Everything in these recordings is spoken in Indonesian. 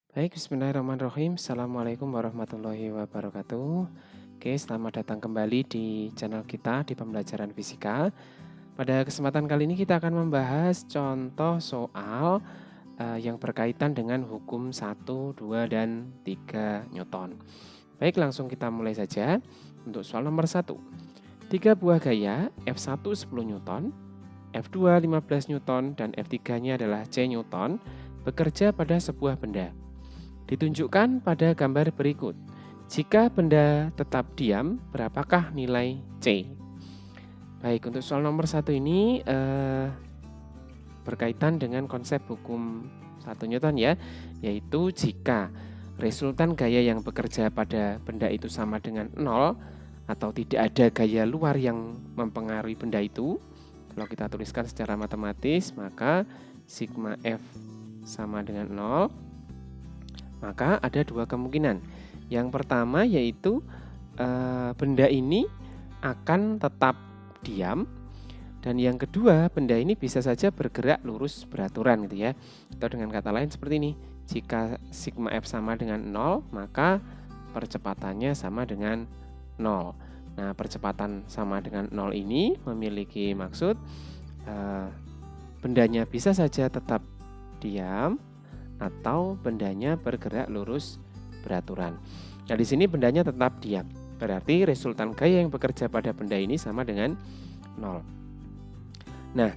Baik, bismillahirrahmanirrahim. Assalamualaikum warahmatullahi wabarakatuh. Oke, selamat datang kembali di channel kita di pembelajaran fisika. Pada kesempatan kali ini kita akan membahas contoh soal yang berkaitan dengan hukum 1, 2, dan 3 Newton. Baik, langsung kita mulai saja. Untuk soal nomor 1. 3 buah gaya, F1 10 Newton, F2 15 Newton, dan F3-nya adalah C Newton, bekerja pada sebuah benda. Ditunjukkan pada gambar berikut. Jika benda tetap diam, berapakah nilai C? Baik, untuk soal nomor 1 ini berkaitan dengan konsep hukum 1 Newton ya, yaitu jika resultan gaya yang bekerja pada benda itu sama dengan 0 atau tidak ada gaya luar yang mempengaruhi benda itu, kalau kita tuliskan secara matematis, maka sigma F sama dengan 0. Maka ada dua kemungkinan. Yang pertama yaitu benda ini akan tetap diam, dan yang kedua benda ini bisa saja bergerak lurus beraturan gitu ya. Atau dengan kata lain seperti ini, jika sigma F sama dengan 0, maka percepatannya sama dengan 0. Nah, percepatan sama dengan 0 ini memiliki maksud bendanya bisa saja tetap diam atau bendanya bergerak lurus beraturan. Nah, di sini bendanya tetap diam. Berarti resultan gaya yang bekerja pada benda ini sama dengan 0. Nah,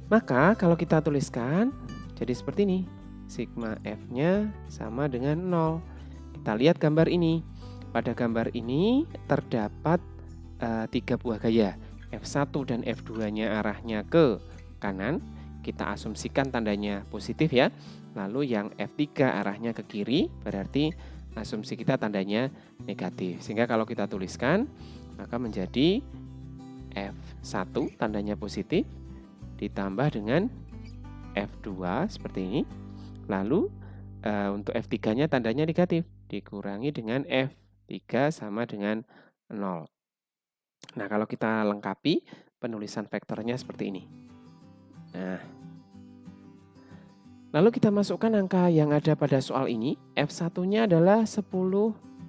maka kalau kita tuliskan jadi seperti ini. Sigma F-nya sama dengan 0. Kita lihat gambar ini. Pada gambar ini terdapat 3 buah gaya. F1 dan F2-nya arahnya ke kanan. Kita asumsikan tandanya positif ya. Lalu yang F3 arahnya ke kiri, berarti asumsi kita tandanya negatif. Sehingga kalau kita tuliskan, maka menjadi F1 tandanya positif, ditambah dengan F2 seperti ini. Lalu untuk F3-nya tandanya negatif, dikurangi dengan F3 sama dengan 0. Nah, kalau kita lengkapi penulisan vektornya seperti ini. Nah, lalu kita masukkan angka yang ada pada soal ini. F1-nya adalah 10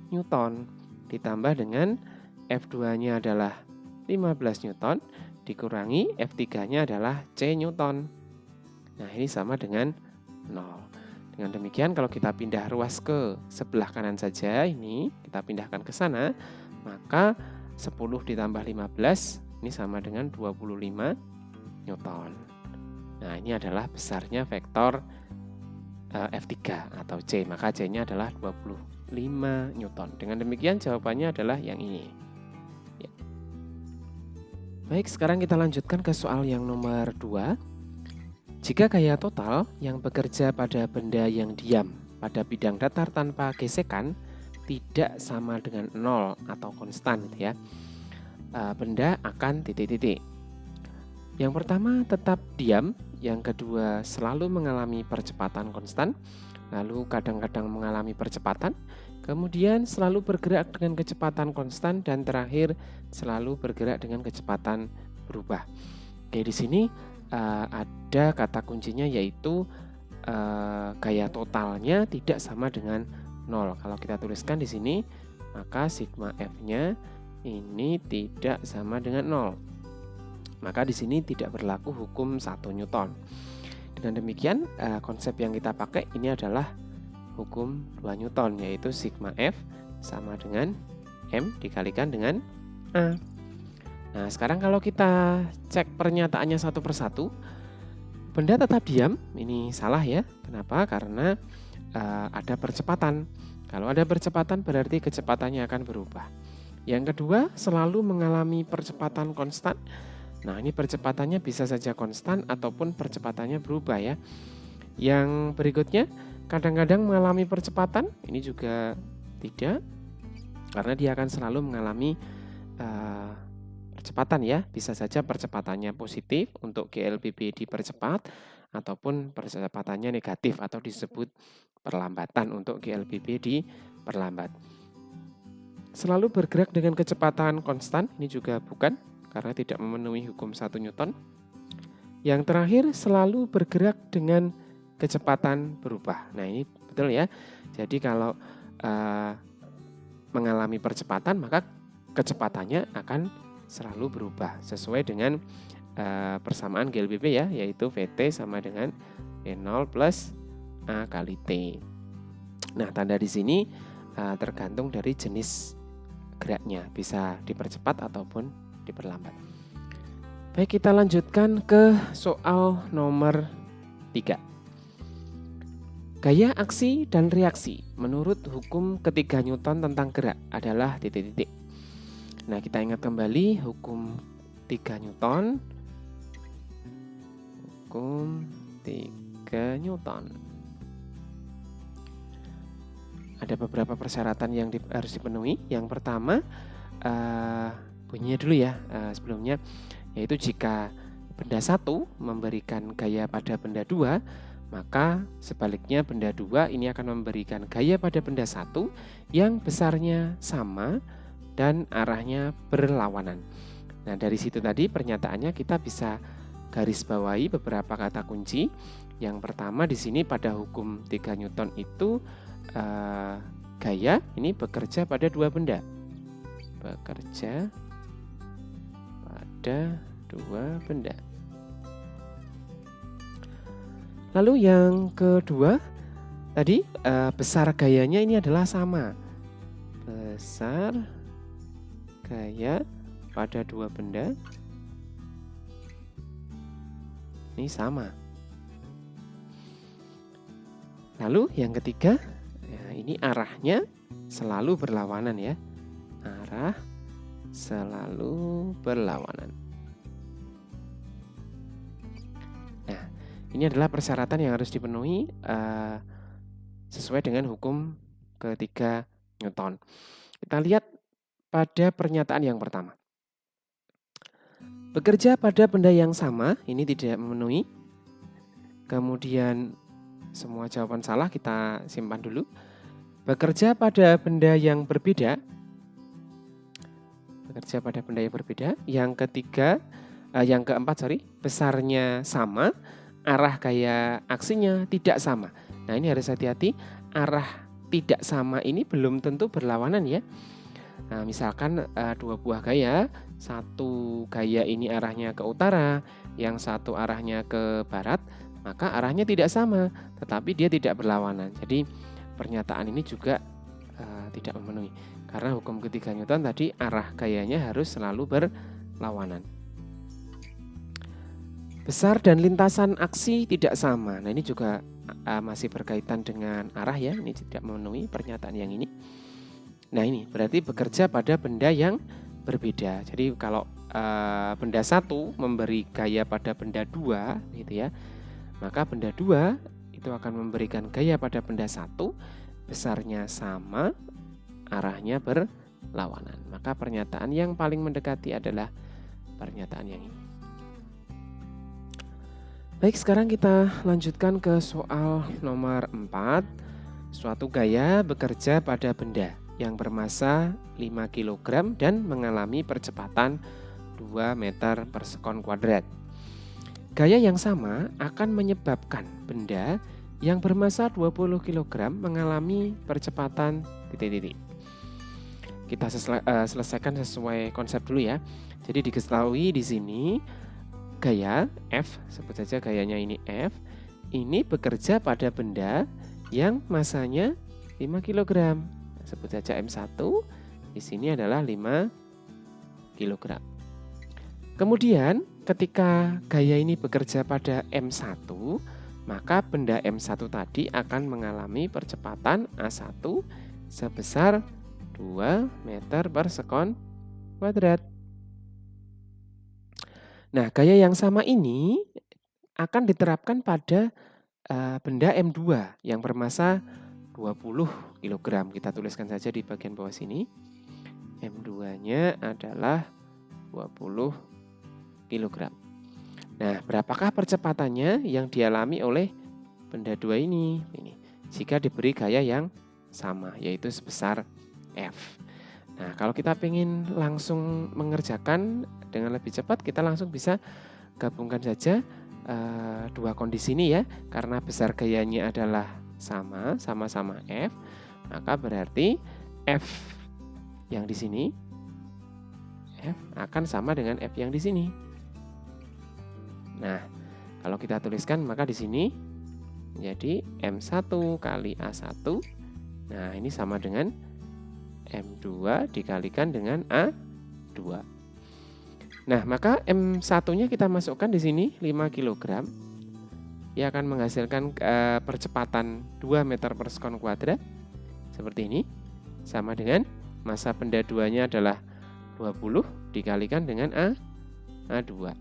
Newton. Ditambah dengan F2-nya adalah 15 Newton. Dikurangi F3-nya adalah C Newton. Nah, ini sama dengan 0. Dengan demikian kalau kita pindah ruas ke sebelah kanan saja, ini kita pindahkan ke sana, maka 10 ditambah 15 ini sama dengan 25 Newton. Nah, ini adalah besarnya vektor F3 atau C, maka C-nya adalah 25 Newton. Dengan demikian jawabannya adalah yang ini. Ya. Baik, sekarang kita lanjutkan ke soal yang nomor 2. Jika gaya total yang bekerja pada benda yang diam pada bidang datar tanpa gesekan tidak sama dengan 0 atau konstan gitu ya, benda akan titik-titik. Yang pertama tetap diam, yang kedua selalu mengalami percepatan konstan, lalu kadang-kadang mengalami percepatan, kemudian selalu bergerak dengan kecepatan konstan, dan terakhir selalu bergerak dengan kecepatan berubah. Oke, di sini ada kata kuncinya yaitu gaya totalnya tidak sama dengan 0. Kalau kita tuliskan di sini, maka sigma F-nya ini tidak sama dengan 0. Maka di sini tidak berlaku hukum 1 Newton. Dengan demikian, konsep yang kita pakai ini adalah hukum 2 Newton, yaitu sigma F sama dengan M dikalikan dengan A. Nah, sekarang kalau kita cek pernyataannya satu persatu, benda tetap diam, ini salah ya. Kenapa? Karena ada percepatan. Kalau ada percepatan berarti kecepatannya akan berubah. Yang kedua, selalu mengalami percepatan konstan. Nah, ini percepatannya bisa saja konstan ataupun percepatannya berubah ya. Yang berikutnya, kadang-kadang mengalami percepatan, ini juga tidak, karena dia akan selalu mengalami percepatan ya. Bisa saja percepatannya positif untuk GLBB dipercepat, ataupun percepatannya negatif atau disebut perlambatan untuk GLBB diperlambat. Selalu bergerak dengan kecepatan konstan, ini juga bukan, karena tidak memenuhi hukum 1 Newton. Yang terakhir selalu bergerak dengan kecepatan berubah. Nah, ini Betul ya? Jadi kalau mengalami percepatan, maka kecepatannya akan selalu berubah sesuai dengan persamaan GLBP ya, yaitu VT sama dengan V0 plus A kali T. Nah, tanda di sini tergantung dari jenis geraknya, bisa dipercepat ataupun diperlambat. Baik, kita lanjutkan ke soal nomor 3. Gaya aksi dan reaksi menurut hukum ketiga Newton tentang gerak adalah titik-titik. Nah, kita ingat kembali hukum 3 Newton. Hukum 3 Newton. Ada beberapa persyaratan yang harus dipenuhi. Yang pertama, bunyinya dulu ya sebelumnya, yaitu jika benda 1 memberikan gaya pada benda 2, maka sebaliknya benda 2 ini akan memberikan gaya pada benda 1 yang besarnya sama dan arahnya berlawanan. Nah, dari situ tadi pernyataannya kita bisa garis bawahi beberapa kata kunci. Yang pertama di sini pada hukum 3 Newton itu gaya ini bekerja pada 2 benda. Bekerja pada 2 benda. Lalu yang kedua, tadi besar gayanya ini adalah sama. Besar gaya pada 2 benda ini sama. Lalu yang ketiga, ya, ini arahnya selalu berlawanan ya. Arah selalu berlawanan. Ini adalah persyaratan yang harus dipenuhi sesuai dengan hukum ketiga Newton. Kita lihat pada pernyataan yang pertama. Bekerja pada benda yang sama, ini tidak memenuhi. Kemudian semua jawaban salah kita simpan dulu. Bekerja pada benda yang berbeda. Bekerja pada benda yang berbeda. Yang keempat, besarnya sama. Arah gaya aksinya tidak sama. Nah, ini harus hati-hati. Arah tidak sama ini belum tentu berlawanan ya. Nah, misalkan 2 buah gaya, satu gaya ini arahnya ke utara, yang satu arahnya ke barat, maka arahnya tidak sama, tetapi dia tidak berlawanan. Jadi pernyataan ini juga tidak memenuhi. Karena hukum ketiga Newton tadi arah gayanya harus selalu berlawanan. Besar dan lintasan aksi tidak sama. Nah, ini juga masih berkaitan dengan arah ya. Ini tidak memenuhi pernyataan yang ini. Nah, ini berarti bekerja pada benda yang berbeda. Jadi kalau benda 1 memberi gaya pada benda 2 gitu ya, maka benda 2 itu akan memberikan gaya pada benda 1, besarnya sama, arahnya berlawanan. Maka pernyataan yang paling mendekati adalah pernyataan yang ini. Baik, sekarang kita lanjutkan ke soal nomor 4. Suatu gaya bekerja pada benda yang bermassa 5 kg dan mengalami percepatan 2 meter per sekon kuadrat. Gaya yang sama akan menyebabkan benda yang bermassa 20 kg mengalami percepatan titik-titik. Kita selesaikan sesuai konsep dulu ya. Jadi diketahui di sini gaya F, sebut saja gayanya ini F, ini bekerja pada benda yang massanya 5 kg. Sebut saja M1, di sini adalah 5 kg. Kemudian ketika gaya ini bekerja pada M1, maka benda M1 tadi akan mengalami percepatan A1 sebesar 2 meter per sekon kuadrat. Nah, gaya yang sama ini akan diterapkan pada benda M2 yang bermassa 20 kg. Kita tuliskan saja di bagian bawah sini. M2-nya adalah 20 kg. Nah, berapakah percepatannya yang dialami oleh benda 2 ini? Jika diberi gaya yang sama, yaitu sebesar F. Nah, kalau kita ingin langsung mengerjakan dengan lebih cepat, kita langsung bisa gabungkan saja dua kondisi ini ya. Karena besar gayanya adalah sama-sama F, maka berarti F yang di sini F akan sama dengan F yang di sini. Nah, kalau kita tuliskan maka di sini menjadi M1 kali A1. Nah, ini sama dengan M2 dikalikan dengan A2. Nah, maka M1-nya kita masukkan di sini 5 kg. Ia akan menghasilkan percepatan 2 meter per sekon kuadrat. Seperti ini. Sama dengan massa benda 2-nya adalah 20 dikalikan dengan A2.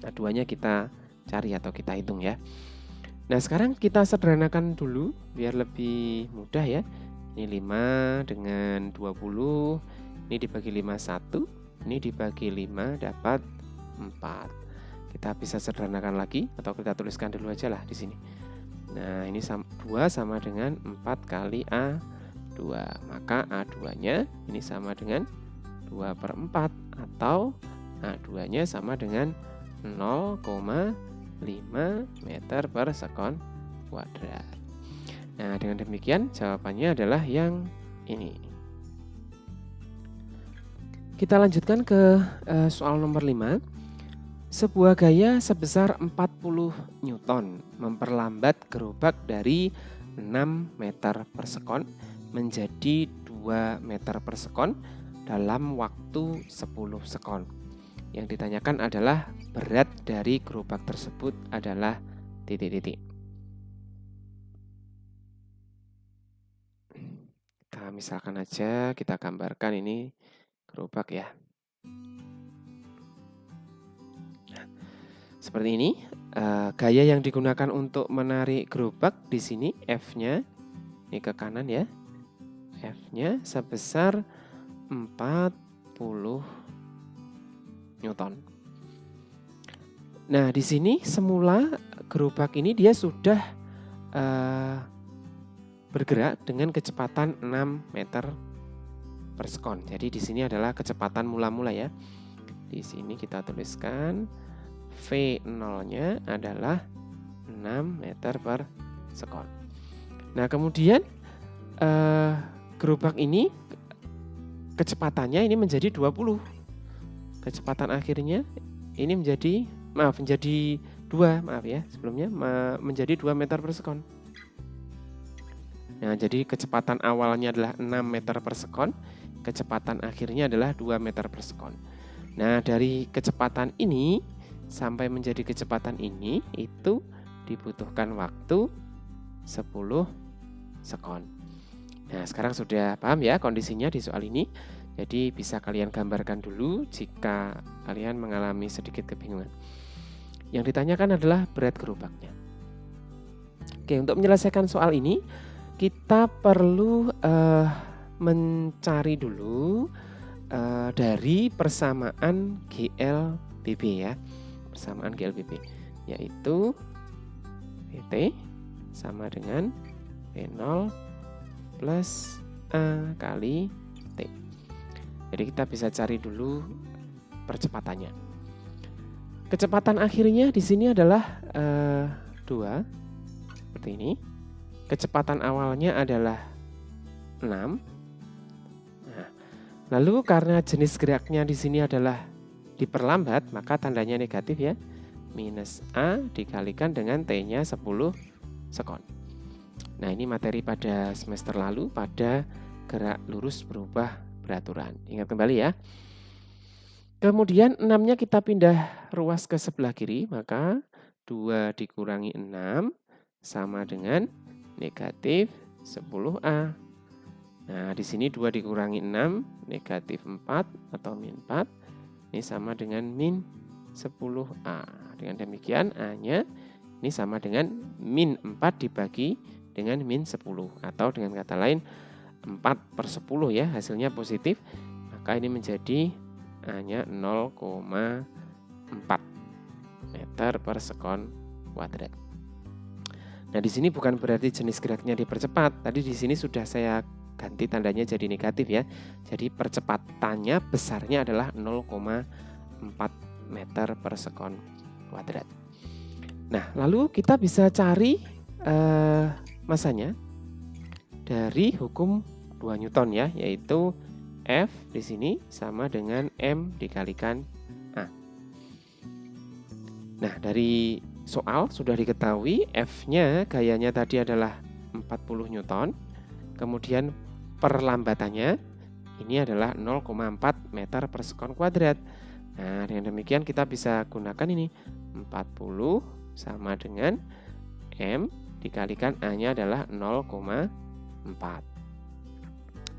A2-nya kita cari atau kita hitung ya. Nah, sekarang kita sederhanakan dulu biar lebih mudah ya. Ini 5 dengan 20, ini dibagi 5 1, ini dibagi 5 dapat 4. Kita bisa sederhanakan lagi atau kita tuliskan dulu aja lah di sini. Nah, ini 2 sama dengan 4 kali A2. Maka A2-nya ini sama dengan 2/4 atau A2-nya sama dengan 0,5 meter per sekon kuadrat. Nah, dengan demikian jawabannya adalah yang ini. Kita lanjutkan ke soal nomor 5. Sebuah gaya sebesar 40 Newton memperlambat gerobak dari 6 meter per sekon menjadi 2 meter per sekon dalam waktu 10 sekon. Yang ditanyakan adalah berat dari gerobak tersebut adalah titik-titik. Kita misalkan aja kita gambarkan ini gerobak ya. Nah, seperti ini. Gaya yang digunakan untuk menarik gerobak di sini F-nya ini ke kanan ya. F-nya sebesar 40 Newton. Nah, di sini semula gerobak ini dia sudah bergerak dengan kecepatan 6 meter per sekon. Jadi di sini adalah kecepatan mula-mula ya. Di sini kita tuliskan V0-nya adalah 6 meter per sekon. Nah, kemudian gerobak ini kecepatannya ini menjadi 20. Kecepatan akhirnya ini menjadi 2, sebelumnya menjadi 2 meter per sekon. Nah, jadi kecepatan awalnya adalah 6 meter per sekon, kecepatan akhirnya adalah 2 meter per sekon. Nah, dari kecepatan ini sampai menjadi kecepatan ini itu dibutuhkan waktu 10 sekon. Nah, sekarang sudah paham ya kondisinya di soal ini. Jadi bisa kalian gambarkan dulu jika kalian mengalami sedikit kebingungan. Yang ditanyakan adalah berat gerobaknya. Oke, untuk menyelesaikan soal ini kita perlu mencari dulu dari persamaan GLBB ya. Persamaan GLBB yaitu VT sama dengan V0 plus A kali T. Jadi kita bisa cari dulu percepatannya. Kecepatan akhirnya di sini adalah 2 seperti ini. Kecepatan awalnya adalah 6. Nah, lalu karena jenis geraknya di sini adalah diperlambat, maka tandanya negatif ya. Minus A dikalikan dengan T-nya 10 sekon. Nah, ini materi pada semester lalu pada gerak lurus berubah beraturan. Ingat kembali ya. Kemudian 6-nya kita pindah ruas ke sebelah kiri, maka 2 dikurangi 6 sama dengan negatif 10A. Nah, di sini 2 dikurangi 6, negatif 4 atau min 4. Ini sama dengan min 10A. Dengan demikian A-nya ini sama dengan min 4 dibagi dengan min 10. Atau dengan kata lain 4/10 ya, hasilnya positif. Maka ini menjadi A-nya 0,4 meter per sekon kuadrat. Nah, di sini bukan berarti jenis geraknya dipercepat. Tadi di sini sudah saya ganti tandanya jadi negatif ya. Jadi percepatannya besarnya adalah 0,4 meter per sekon kuadrat. Nah, lalu kita bisa cari masanya dari hukum 2 Newton ya, yaitu F di sini sama dengan M dikalikan A. Nah, dari soal sudah diketahui F-nya gayanya tadi adalah 40 Newton. Kemudian perlambatannya ini adalah 0,4 meter per sekon kuadrat. Nah, dengan demikian kita bisa gunakan ini 40 sama dengan M dikalikan A-nya adalah 0,4.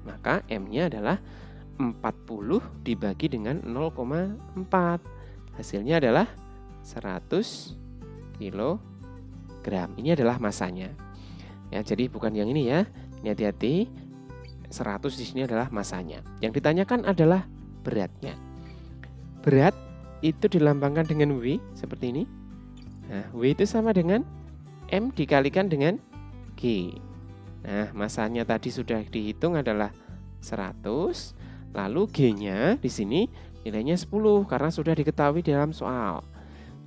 Maka M-nya adalah 40 dibagi dengan 0,4. Hasilnya adalah 100 kg. Ini adalah masanya. Ya, jadi bukan yang ini ya. Ini hati-hati. 100 di sini adalah masanya. Yang ditanyakan adalah beratnya. Berat itu dilambangkan dengan W seperti ini. Nah, W itu sama dengan M dikalikan dengan G. Nah, masanya tadi sudah dihitung adalah 100. Lalu G-nya di sini nilainya 10 karena sudah diketahui dalam soal.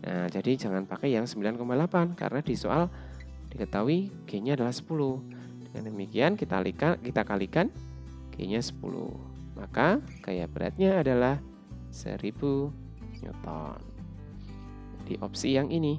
Nah, jadi jangan pakai yang 9,8 karena di soal diketahui G-nya adalah 10. Dengan demikian kita kalikan G-nya 10. Maka gaya beratnya adalah 1000 Newton. Di opsi yang ini.